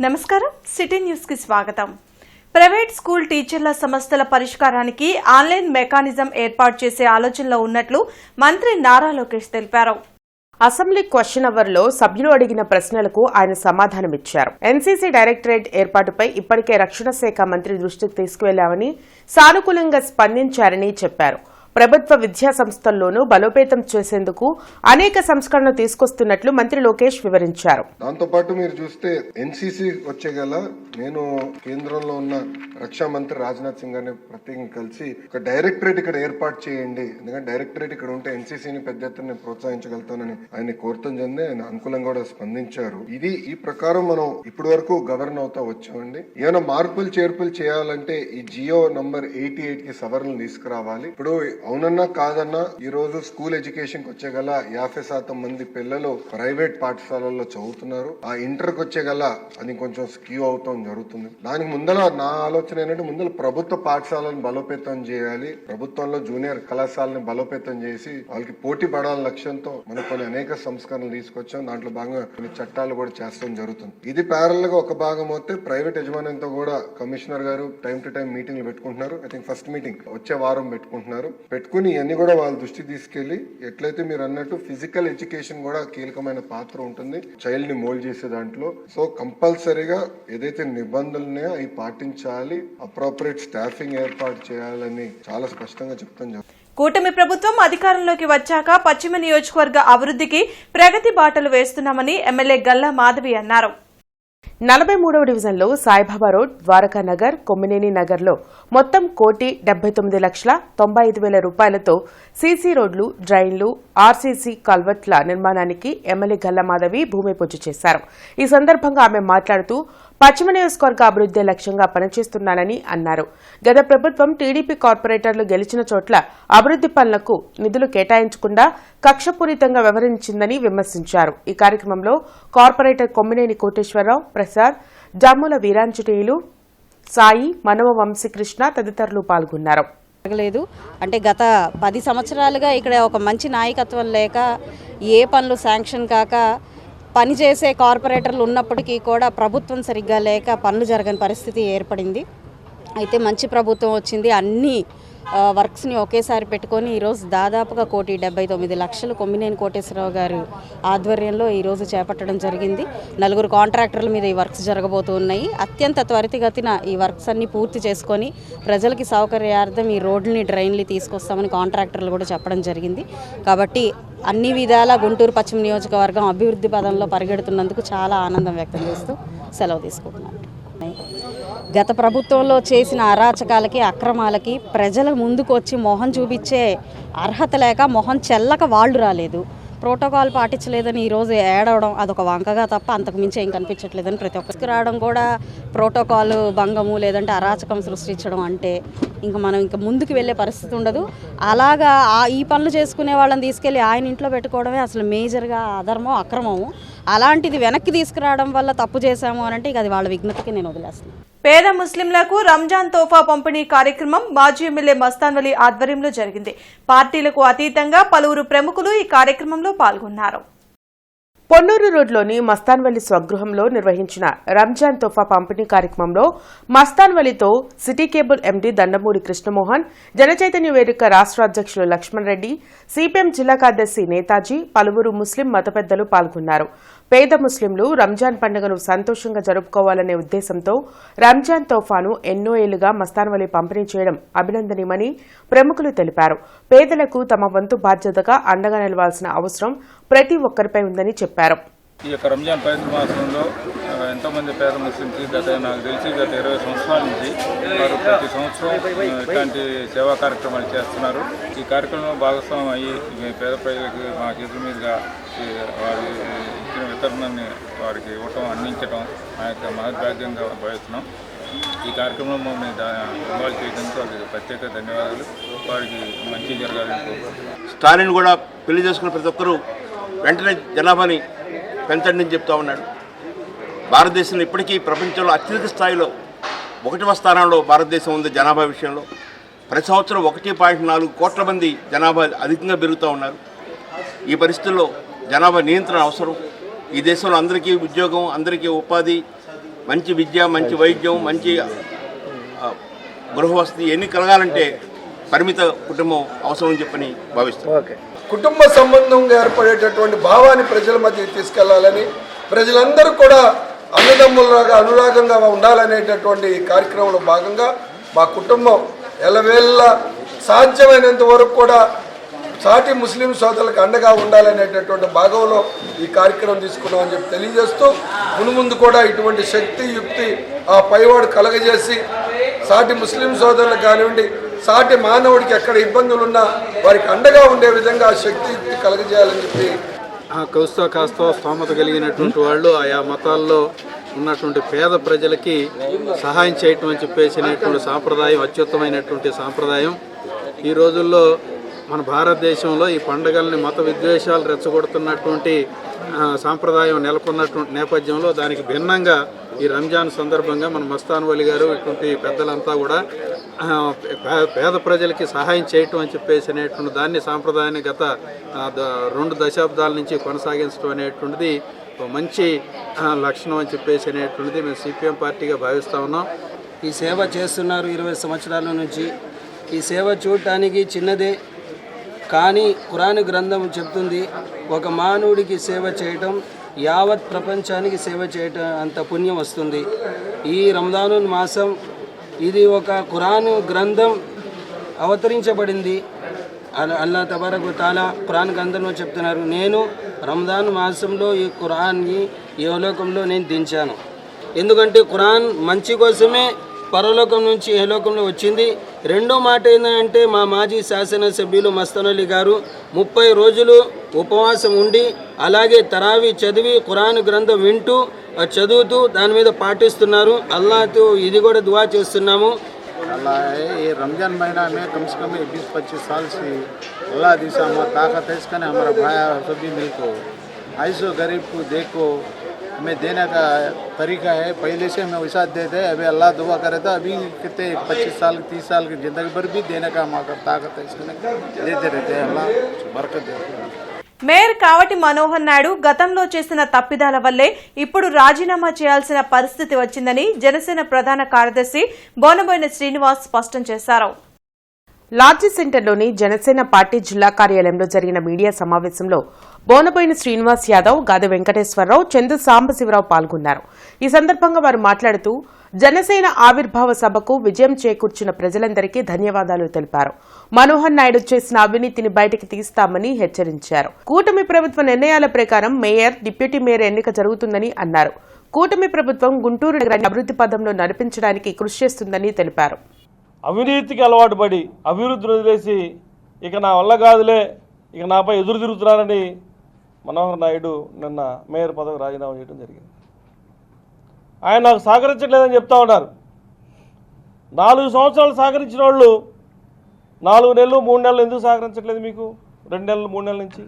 నమస్కారం city news కి స్వాగతం. ప్రైవేట్ స్కూల్ టీచర్ల సమస్యల పరిష్కారానికి ఆన్లైన్ మెకానిజం ఏర్పాటు చేసే ఆలోచనలో ఉన్నట్లు మంత్రి నారా లోకేష్ తెలిపారు. అసెంబ్లీ క్వశ్చన్ అవర్ లో సభ్యులు అడిగిన ప్రశ్నలకు ఆయన సమాధానమిచ్చారు. ఎన్సీసీ డైరెక్టరేట్ ఏర్పాటుపై ఇప్పటికే రక్షణ శాఖ మంత్రి దృష్టికి తీసుకువెళ్లామని, సానుకూలంగా స్పందించారని చెప్పారు. ప్రభుత్వ విద్యా సంస్థల్లోనూ బలోపేతం చేసేందుకు అనేక సంస్కరణలు తీసుకొస్తున్నట్లు మంత్రి లోకేష్ వివరించారు. దాంతో పాటు మీరు చూస్తే ఎన్సీసీ వచ్చేగల నేను కేంద్రంలో ఉన్న రక్షా మంత్రి రాజ్నాథ్ సింగ్ గారిని ప్రత్యేకంగా కలిసి ఒక డైరెక్టరేట్ ఇక్కడ ఏర్పాటు చేయండి, ఎందుకంటే డైరెక్టరేట్ ఇక్కడ ఉంటే ఎన్సీసీని పెద్ద ఎత్తున ప్రోత్సహించగలుగుతానని ఆయన కోరతం చెంది ఆయన అనుకూలంగా కూడా స్పందించారు. ఈ ప్రకారం మనం ఇప్పటి వరకు గవర్న్ అవుతా వచ్చామండి. ఏమైనా మార్పులు చేర్పులు చేయాలంటే ఈ జియో నంబర్ 88 కి సవరణలు తీసుకురావాలి. ఇప్పుడు అవునన్నా కాదన్నా ఈ రోజు స్కూల్ ఎడ్యుకేషన్ కి వచ్చేగల 50% మంది పిల్లలు ప్రైవేట్ పాఠశాలల్లో చదువుతున్నారు. ఆ ఇంటర్ కి వచ్చేగల అది కొంచెం స్క్యూ అవుతాం జరుగుతుంది. దానికి ముందర నా ఆలోచన ఏంటంటే ముందర ప్రభుత్వ పాఠశాలను బలోపేతం చేయాలి, ప్రభుత్వంలో జూనియర్ కళాశాలని బలోపేతం చేసి వాళ్ళకి పోటీ పడాలని లక్ష్యంతో మనం కొన్ని అనేక సంస్కరణలు తీసుకొచ్చాం. దాంట్లో భాగంగా కొన్ని చట్టాలు కూడా చేస్తాం జరుగుతుంది. ఇది ప్యారల్ గా ఒక భాగం అయితే ప్రైవేట్ యజమానంతో కూడా కమిషనర్ గారు టైం టు టైం మీటింగ్లు పెట్టుకుంటున్నారు. ఐ థింక్ ఫస్ట్ మీటింగ్ వచ్చే వారం పెట్టుకుని ఇవన్నీ కూడా వాళ్ళ దృష్టికి తీసుకెళ్లి ఎట్లయితే మీరు అన్నట్టు ఫిజికల్ ఎడ్యుకేషన్ కూడా కీలకమైన పాత్ర ఉంటుంది చైల్డ్ ని మోల్డ్ చేసే దాంట్లో. సో కంపల్సరీగా ఏదైతే నిబంధనలు అవి పాటించాలి, అప్రోప్రియేట్ స్టాఫింగ్ ఏర్పాటు చేయాలని చాలా స్పష్టంగా చెప్తాను. కూటమి ప్రభుత్వం అధికారంలోకి వచ్చాక పశ్చిమ నియోజకవర్గ అభివృద్ధికి ప్రగతి బాటలు వేస్తున్నామని ఎమ్మెల్యే గల్లా మాధవి అన్నారు. 43వ డివిజన్లో సాయిబాబా రోడ్, ద్వారకా నగర్, కొమ్మినేని నగర్లో మొత్తం 1,79,95,000 రూపాయలతో సీసీ రోడ్లు, డ్రైన్లు, ఆర్సీసీ కల్వర్ట్ల నిర్మాణానికి ఎమ్మెల్యే గల్లా మాధవి భూమి పూజ చేశారు. ఈ సందర్భంగా ఆమె మాట్లాడుతూ పశ్చిమ నియోజకవర్గ అభివృద్ధి లక్ష్యంగా పనిచేస్తున్నానని అన్నారు. గత ప్రభుత్వం టీడీపీ కార్పొరేటర్లు గెలిచిన చోట్ల అభివృద్ధి పనులకు నిధులు కేటాయించకుండా కక్షపూరితంగా వ్యవహరించిందని విమర్శించారు. ఈ కార్యక్రమంలో కార్పొరేటర్ కొమ్మినేని కోటేశ్వరరావు, ప్రసాద్, జమ్ముల వీరాంజనేయులు, సాయి, మనవ వంశీకృష్ణ తదితరులు పాల్గొన్నారు. అంటే గత 10 సంవత్సరాలుగా ఇక్కడ ఒక మంచి నాయకత్వం లేక ఏ పనులు శాంక్షన్ కాక పనిచేసే కార్పొరేటర్లు ఉన్నప్పటికీ కూడా ప్రభుత్వం సరిగ్గా లేక పనులు జరగని పరిస్థితి ఏర్పడింది. అయితే మంచి ప్రభుత్వం వచ్చింది. అన్ని వర్క్స్ని ఒకేసారి పెట్టుకొని ఈరోజు దాదాపుగా 1,79,00,000 కొమ్మినేని కోటేశ్వరరావు గారు ఆధ్వర్యంలో ఈరోజు చేపట్టడం జరిగింది. 4 కాంట్రాక్టర్ల మీద ఈ వర్క్స్ జరగబోతున్నాయి. అత్యంత త్వరితగతిన ఈ వర్క్స్ అన్ని పూర్తి చేసుకొని ప్రజలకి సౌకర్యార్థం ఈ రోడ్లని, డ్రైన్లు తీసుకొస్తామని కాంట్రాక్టర్లు కూడా చెప్పడం జరిగింది. కాబట్టి అన్ని విధాలా గుంటూరు పశ్చిమ నియోజకవర్గం అభివృద్ధి పదంలో పరిగెడుతున్నందుకు చాలా ఆనందం వ్యక్తం చేస్తూ సెలవు తీసుకుంటున్నాను. గత ప్రభుత్వంలో చేసిన అరాచకాలకి, అక్రమాలకి ప్రజల ముందుకు వచ్చి మొహం చూపించే అర్హత లేక మొహం చెల్లక వాళ్ళు రాలేదు. ప్రోటోకాల్ పాటించలేదని ఈరోజు ఏడవడం అదొక వంకగా తప్ప అంతకు మించి ఏం కనిపించట్లేదని ప్రతి ఒక్కరికి రావడం కూడా ప్రోటోకాల్ భంగము లేదంటే అరాచకం సృష్టించడం అంటే మనం ముందుకు వెళ్ళే పరిస్థితి ఉండదు. అలాగా ఈ పనులు చేసుకునే వాళ్ళని తీసుకెళ్ళి ఆయన ఇంట్లో పెట్టుకోవడమే అసలు మేజర్గా అధర్మం, అక్రమము. అలాంటిది వెనక్కి తీసుకురావడం వల్ల తప్పు చేశాము అని అంటే ఇక అది వాళ్ళ విఘ్నతకి నేను వదిలేస్తాను. పేద ముస్లింలకు రంజాన్ తోఫా పంపిణీ కార్యక్రమం మాజీ ఎమ్మెల్యే మస్తాన్ వలీ ఆధ్వర్యంలో జరిగింది. పార్టీలకు అతీతంగా పలువురు ప్రముఖులు ఈ కార్యక్రమంలో పాల్గొన్నారు. పొన్నూరు రోడ్లోని మస్తాన్వలి స్వగృహంలో నిర్వహించిన రంజాన్ తోఫా పంపిణీ కార్యక్రమంలో మస్తాన్వలితో city cable MD Dandamuri Krishnamohan, Janachaitanya Vedika రాష్ట్ర అధ్యక్షులు లక్ష్మణ్ రెడ్డి, సిపిఎం జిల్లా కార్యదర్శి నేతాజీ, పలువురు ముస్లిం మత పెద్దలు పాల్గొన్నారు. పేద ముస్లింలు రంజాన్ పండుగను సంతోషంగా జరుపుకోవాలనే ఉద్దేశంతో రంజాన్ తోఫాను ఎన్నో ఏళ్లుగా మస్తాన్వలి పంపిణీ చేయడం అభినందనీయమని ప్రముఖులు తెలిపారు. పేదలకు తమ వంతు బాధ్యతగా అండగా నిలవాల్సిన అవసరం ప్రతి ఒక్కరిపై ఉందని చెప్పారు. ఈ యొక్క రంజాన్ పవిత్ర మాసంలో ఎంతోమంది పేద ముస్లింస్ నాకు తెలిసి గత 20 సంవత్సరాల నుంచి వారు ప్రతి సంవత్సరం ఇట్లాంటి సేవా కార్యక్రమాలు చేస్తున్నారు. ఈ కార్యక్రమంలో భాగస్వామ్యం అయ్యి పేద ప్రజలకు మా చేతుల మీదుగా వారి ఇచ్చిన వితరణని వారికి ఇవ్వటం, అందించడం మా యొక్క మహద్భాగ్యంగా భావిస్తున్నాం. ఈ కార్యక్రమంలో మమ్మల్ని ఇన్వాల్వ్ చేయడంతో వారికి ప్రత్యేక ధన్యవాదాలు. వారికి మంచి జరగాలని కోరుకుంటున్నాం. స్టాలిన్ కూడా పెళ్లి చేసుకున్న ప్రతి ఒక్కరూ వెంటనే జనాభాని పెంచండి అని చెప్తా ఉన్నాడు. భారతదేశంలో ఇప్పటికీ ప్రపంచంలో అత్యధిక స్థాయిలో 1వ స్థానంలో భారతదేశం ఉంది జనాభా విషయంలో. ప్రతి సంవత్సరం 1.4 కోట్ల మంది జనాభా అధికంగా పెరుగుతూ ఉన్నారు. ఈ పరిస్థితుల్లో జనాభా నియంత్రణ అవసరం. ఈ దేశంలో అందరికీ ఉద్యోగం, అందరికీ ఉపాధి, మంచి విద్య, మంచి వైద్యం, మంచి గృహవసతి ఎన్ని కలగాలంటే పరిమిత కుటుంబం అవసరం చెప్పని భావిస్తాను. కుటుంబ సంబంధంగా ఏర్పడేటటువంటి భావాన్ని ప్రజల మధ్య తీసుకెళ్లాలని, ప్రజలందరూ కూడా అన్నదమ్ములలాగా అనురాగంగా ఉండాలనేటటువంటి కార్యక్రమంలో భాగంగా మా కుటుంబం ఎల్లవేళ్ళ సాధ్యమైనంత వరకు కూడా సాటి ముస్లిం సోదరులకు అండగా ఉండాలనేటటువంటి భాగంలో ఈ కార్యక్రమం తీసుకున్నామని చెప్పి తెలియజేస్తూ, మునుముందు కూడా ఇటువంటి శక్తి యుక్తి ఆ పైవాడు కలగజేసి సాటి ముస్లిం సోదరులకు కానివ్వండి, సాటి మానవుడికి ఎక్కడ ఇబ్బందులు ఉన్నా వారికి అండగా ఉండే విధంగా శక్తి యుక్తి కలగజేయాలని చెప్పి కాస్తో స్తోమత కలిగినటువంటి వాళ్ళు ఆయా మతాల్లో ఉన్నటువంటి పేద ప్రజలకి సహాయం చేయటం అని చెప్పేసినటువంటి సాంప్రదాయం అత్యుత్తమైనటువంటి సాంప్రదాయం. ఈ రోజుల్లో మన భారతదేశంలో ఈ పండుగల్ని మత విద్వేషాలు రెచ్చగొడుతున్నటువంటి సాంప్రదాయం నెలకొన్నటువంటి నేపథ్యంలో దానికి భిన్నంగా ఈ రంజాన్ సందర్భంగా మన మస్తాన్ వలి గారు ఇటువంటి పెద్దలంతా కూడా పేద ప్రజలకి సహాయం చేయటం అని చెప్పేసినటువంటి దాన్ని సాంప్రదాయాన్ని గత 2 దశాబ్దాల నుంచి కొనసాగించడం అనేటువంటిది మంచి లక్షణం అని చెప్పేసి అనేటువంటిది మేము సిపిఎం పార్టీగా భావిస్తూ ఉన్నాం. ఈ సేవ చేస్తున్నారు 20 సంవత్సరాల నుంచి. ఈ సేవ చూడటానికి చిన్నదే, కానీ ఖురాన్ గ్రంథం చెప్తుంది ఒక మానవుడికి సేవ చేయటం యావత్ ప్రపంచానికి సేవ చేయటం అంత పుణ్యం వస్తుంది. ఈ రంజాను మాసం ఇది ఒక ఖురాన్ గ్రంథం అవతరించబడింది. అల్లా తబారక్ వ తఆలా ఖురాన్ గ్రంథంలో చెప్తున్నారు, నేను రంజాన్ మాసంలో ఈ ఖురాన్ని ఈ లోకంలో నేను దించాను. ఎందుకంటే ఖురాన్ మంచి కోసమే పరలోకం నుంచి ఏలోకంలో వచ్చింది. రెండో మాట ఏంటంటే మా మాజీ శాసనసభ్యులు మస్తాన్ అలీ గారు 30 రోజులు ఉపవాసం ఉండి అలాగే తరావీ చదివి ఖురాన్ గ్రంథం వింటూ చదువుతూ దాని మీద పాటిస్తున్నారు. అల్లాహతో ఇది కూడా దువా చేస్తున్నాము. अल्लाह है ये रमज़ान महीना में कम से कम 20-25 साल से अल्लाह दिशा हमारा ताकत है इसका हमारा भाई सभी मिलको ऐसो गरीब को देखो हमें देने का तरीका है. पहले से हमें वैसा देते हैं, अभी अल्लाह दुआ करे तो अभी कितने 25 साल 30 साल की ज़िंदगी भर भी देने का हमारा ताकत है इसका देते रहते हैं. अल्लाह बरकत देते हैं. మేయర్ కావటి మనోహర్ నాయుడు గతంలో చేసిన తప్పిదాల వల్లే ఇప్పుడు రాజీనామా చేయాల్సిన పరిస్థితి వచ్చిందని జనసేన ప్రధాన కార్యదర్శి బోనబోయిన శ్రీనివాస్ స్పష్టం చేశారు. లాడ్జీ సెంటర్లోని జనసేన పార్టీ జిల్లా కార్యాలయంలో జరిగిన మీడియా సమావేశంలో బోనబోయిన శ్రీనివాస్ యాదవ్, గాది వెంకటేశ్వరరావు, చందు సాంబశివరావు పాల్గొన్నారు. ఈ సందర్భంగా వారు మాట్లాడుతూ జనసేన ఆవిర్భావ సభకు విజయం చేకూర్చిన ప్రజలందరికీ ధన్యవాదాలు తెలిపారు. మనోహర్ నాయుడు చేసిన అవినీతిని బయటకు తీస్తామని హెచ్చరించారు. కూటమి ప్రభుత్వ నిర్ణయాల ప్రకారం మేయర్, డిప్యూటీ మేయర్ ఎన్నిక జరుగుతుందని అన్నారు. కూటమి ప్రభుత్వం గుంటూరు నగరాన్ని అభివృద్ధి పథంలో నడిపించడానికి కృషి చేస్తుందని తెలిపారు. అవినీతికి అలవాటు పడి అభివృద్ధిని వదిలేసి ఇక నా వల్ల కాదులే, ఇక నాపై ఎదురు తిరుగుతున్నారని మనోహర్ నాయుడు నిన్న మేయర్ పదవి రాజీనామా చేయడం జరిగింది. ఆయన నాకు సహకరించట్లేదని చెప్తా ఉన్నారు. 4 సంవత్సరాలు సహకరించిన వాళ్ళు 4 నెలలు 3 నెలలు ఎందుకు సహకరించట్లేదు మీకు? 2 నెలలు 3 నెలల నుంచి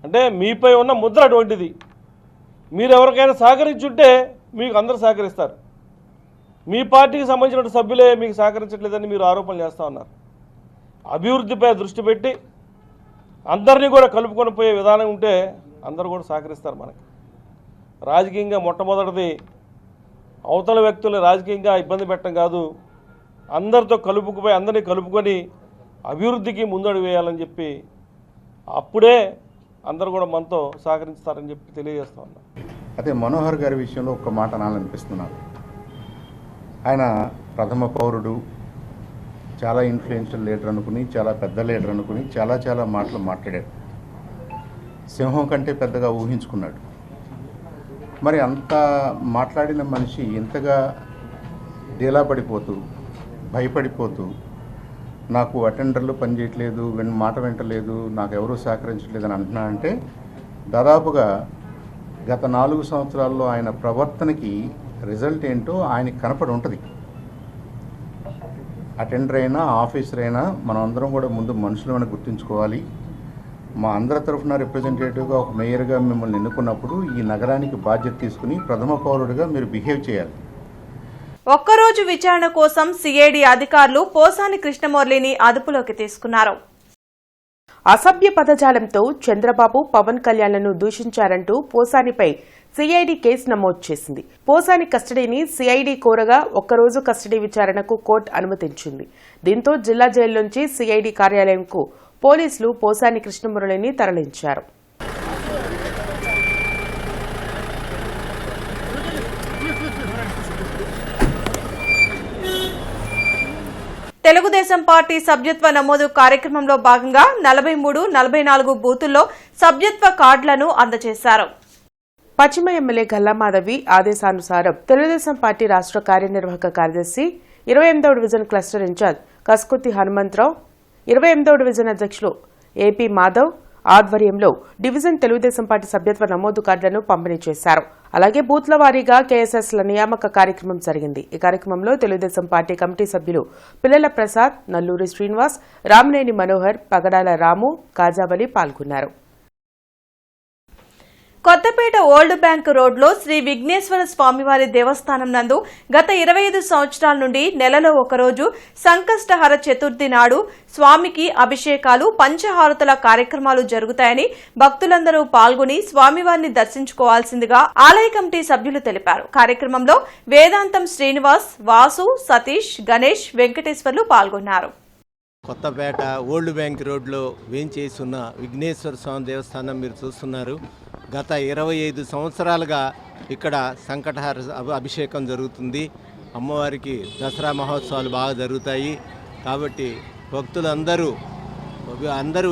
అంటే మీపై ఉన్న ముద్ర అటువంటిది. మీరు ఎవరికైనా సహకరించుంటే మీకు అందరూ సహకరిస్తారు. మీ పార్టీకి సంబంధించిన సభ్యులే మీకు సహకరించట్లేదని మీరు ఆరోపణలు చేస్తూ ఉన్నారు. అభివృద్ధిపై దృష్టి పెట్టి అందరినీ కూడా కలుపుకొని పోయే విధానం ఉంటే అందరూ కూడా సహకరిస్తారు. మనకి రాజకీయంగా మొట్టమొదటిది అవతల వ్యక్తులను రాజకీయంగా ఇబ్బంది పెట్టడం కాదు, అందరితో కలుపుకుపోయి అందరినీ కలుపుకొని అభివృద్ధికి ముందడుగు వేయాలని చెప్పి అప్పుడే అందరూ కూడా మనతో సహకరిస్తారని చెప్పి తెలియజేస్తూ ఉన్నాం. అదే మనోహర్ గారి విషయంలో ఒక్క మాట అనాలనిపిస్తున్నాను. ఆయన ప్రథమ పౌరుడు, చాలా ఇన్ఫ్లుయెన్షియల్ లీడర్ అనుకుని, చాలా పెద్ద లీడర్ అనుకుని చాలా మాటలు మాట్లాడాడు. సింహం కంటే పెద్దగా ఊహించుకున్నాడు. మరి అంత మాట్లాడిన మనిషి ఇంతగా డీలా పడిపోతూ, భయపడిపోతూ, నాకు అటెండర్లు పనిచేయట్లేదు, మాట వింటలేదు, నాకు ఎవరూ సహకరించట్లేదు అని అంటున్నా అంటే దాదాపుగా గత 4 సంవత్సరాల్లో ఆయన ప్రవర్తనకి రిజల్ట్ ఏంటో ఆయనకి కనపడి ఉంటుంది. అటెండర్ అయినా ఆఫీసర్ అయినా మనం అందరం కూడా ముందు మనుషులను గుర్తుంచుకోవాలి. మా అందరి తరఫున రిప్రజెంటేటివ్గా ఒక మేయర్గా మిమ్మల్ని ఎన్నుకున్నప్పుడు ఈ నగరానికి బాధ్యత తీసుకుని ప్రథమ పౌరుడిగా మీరు బిహేవ్ చేయాలి. ఒక్కరోజు విచారణ కోసం సిఐడి అధికారులు పోసాని కృష్ణమురళిని అదుపులోకి తీసుకున్నారు. అసభ్య పదజాలంతో చంద్రబాబు పవన్ కళ్యాణ్లను దూషించారంటూ పోసానిపై సిఐడి కేసు నమోదు చేసింది. పోసాని కస్టడీని సిఐడి కోరగా ఒక్కరోజు కస్టడీ విచారణకు కోర్టు అనుమతించింది. దీంతో జిల్లా జైల్లోంచి సిఐడి కార్యాలయంకు పోలీసులు పోసాని కృష్ణమురళిని తరలించారు. తెలుగుదేశం పార్టీ సభ్యత్వ నమోదు కార్యక్రమంలో భాగంగా 43, 44 బూతుల్లో సభ్యత్వ కార్డులను అందజేశారు. పశ్చిమ ఎమ్మెల్యే గల్లామాధవి ఆదేశానుసారం తెలుగుదేశం పార్టీ రాష్ట్ర కార్యనిర్వాహక కార్యదర్శి 28వ division cluster in-charge Kaskurthi Hanumantharao, 28వ డివిజన్ అధ్యక్షులు ఏపీ మాధవ్ ఆధ్వర్యంలో డివిజన్ తెలుగుదేశం పార్టీ సభ్యత్వ నమోదు కార్డులను పంపిణీ చేశారు. అలాగే బూత్ల వారీగా కేఎస్ఎస్ల నియామక కార్యక్రమం జరిగింది. ఈ కార్యక్రమంలో తెలుగుదేశం పార్టీ కమిటీ సభ్యులు పిల్లల ప్రసాద్, నల్లూరి శ్రీనివాస్, రామినేని మనోహర్, పగడాల రాము, కాజావలి పాల్గొన్నారు. కొత్తపేట ఓల్డ్ బ్యాంక్ రోడ్లో శ్రీ విఘ్నేశ్వర స్వామివారి దేవస్థానం నందు గత 25 సంవత్సరాల నుండి నెలలో ఒకరోజు సంకష్టహర చతుర్థి నాడు స్వామికి అభిషేకాలు, పంచహారతుల కార్యక్రమాలు జరుగుతాయని భక్తులందరూ పాల్గొని స్వామివారిని దర్శించుకోవాల్సిందిగా ఆలయ కమిటీ సభ్యులు తెలిపారు. కార్యక్రమంలో వేదాంతం శ్రీనివాస్, వాసు, సతీష్, గణేష్, వెంకటేశ్వర్లు పాల్గొన్నారు. కొత్తపేట ఓల్డ్ బ్యాంక్ రోడ్లో వేంచేసి ఉన్న విఘ్నేశ్వర స్వామి దేవస్థానం మీరు చూస్తున్నారు. గత 25 సంవత్సరాలుగా ఇక్కడ సంకటహార అభిషేకం జరుగుతుంది. అమ్మవారికి దసరా మహోత్సవాలు బాగా జరుగుతాయి. కాబట్టి భక్తులందరూ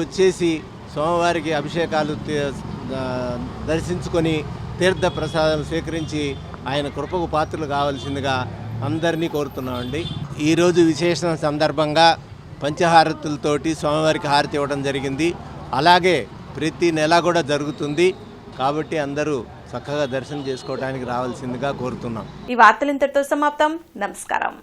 వచ్చేసి స్వామివారికి అభిషేకాలు దర్శించుకొని తీర్థ ప్రసాదం స్వీకరించి ఆయన కృపకు పాత్రలు కావాల్సిందిగా అందరినీ కోరుతున్నామండి. ఈరోజు విశేషణ సందర్భంగా పంచహారతులతోటి స్వామివారికి హారతి ఇవ్వడం జరిగింది. అలాగే ప్రతి నెల కూడా జరుగుతుంది. కాబట్టి అందరూ చక్కగా దర్శనం చేసుకోవడానికి రావాల్సిందిగా కోరుతున్నాం. ఈ వార్తలు ఇంతటితో సమాప్తం. నమస్కారం.